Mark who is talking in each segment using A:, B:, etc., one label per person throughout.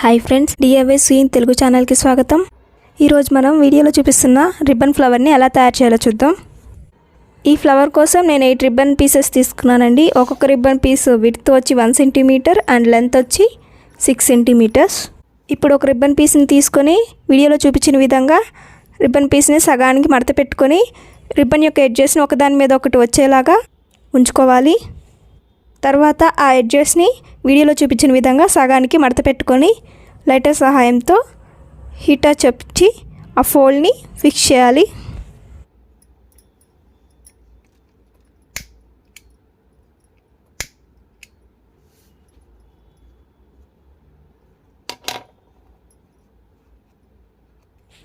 A: Hi friends, DIY స్వీన్ Telugu ఛానల్కి స్వాగతం. ఈరోజు మనం వీడియోలో చూపిస్తున్న రిబ్బన్ ఫ్లవర్ని ఎలా తయారు చేయాలో చూద్దాం. ఈ ఫ్లవర్ కోసం నేను 8 రిబ్బన్ పీసెస్ తీసుకున్నానండి. ఒక్కొక్క రిబ్బన్ పీస్ విడ్త్ వచ్చి 1 సెంటీమీటర్ అండ్ లెంత్ వచ్చి 6 సెంటీమీటర్స్. ఇప్పుడు ఒక రిబ్బన్ పీస్ని తీసుకొని వీడియోలో చూపించిన విధంగా రిబ్బన్ పీస్ని సగానికి మడత పెట్టుకొని రిబ్బన్ యొక్క ఎడ్జెస్ని ఒకదాని మీద ఒకటి వచ్చేలాగా ఉంచుకోవాలి. తర్వాత ఆ ఎడ్జెస్ని వీడియోలో చూపించిన విధంగా సగానికి మడత పెట్టుకొని లైటర్ సహాయంతో హీటర్ చెప్పి ఆ ఫోల్డ్ని ఫిక్స్ చేయాలి.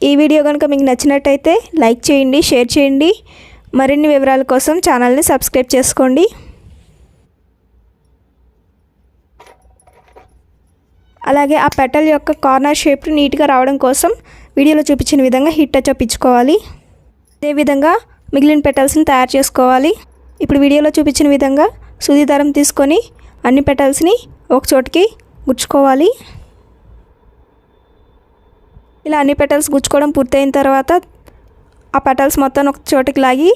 A: ఈ వీడియో కనుక మీకు నచ్చినట్టయితే లైక్ చేయండి, షేర్ చేయండి. మరిన్ని వివరాల కోసం ఛానల్ని సబ్స్క్రైబ్ చేసుకోండి. అలాగే ఆ పెటల్ యొక్క కార్నర్ షేప్ నీట్గా రావడం కోసం వీడియోలో చూపించిన విధంగా హీట్ టచ్ అప్ ఇచ్చుకోవాలి. అదేవిధంగా మిగిలిన పెటల్స్ని తయారు చేసుకోవాలి. ఇప్పుడు వీడియోలో చూపించిన విధంగా సూది దారం తీసుకొని అన్ని పెటల్స్ని ఒక చోటికి గుచ్చుకోవాలి. ఇలా అన్ని పెటల్స్ గుచ్చుకోవడం పూర్తయిన తర్వాత ఆ పెటల్స్ మొత్తం ఒక చోటికి లాగి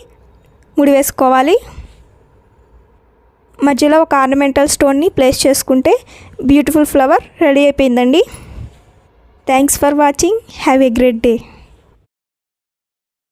A: ముడి వేసుకోవాలి. మధ్యలో ఒక ఆర్నమెంటల్ స్టోన్ని ప్లేస్ చేసుకుంటే బ్యూటిఫుల్ ఫ్లవర్ రెడీ అయిపోయిందండి. Thanks for watching. Have a great day.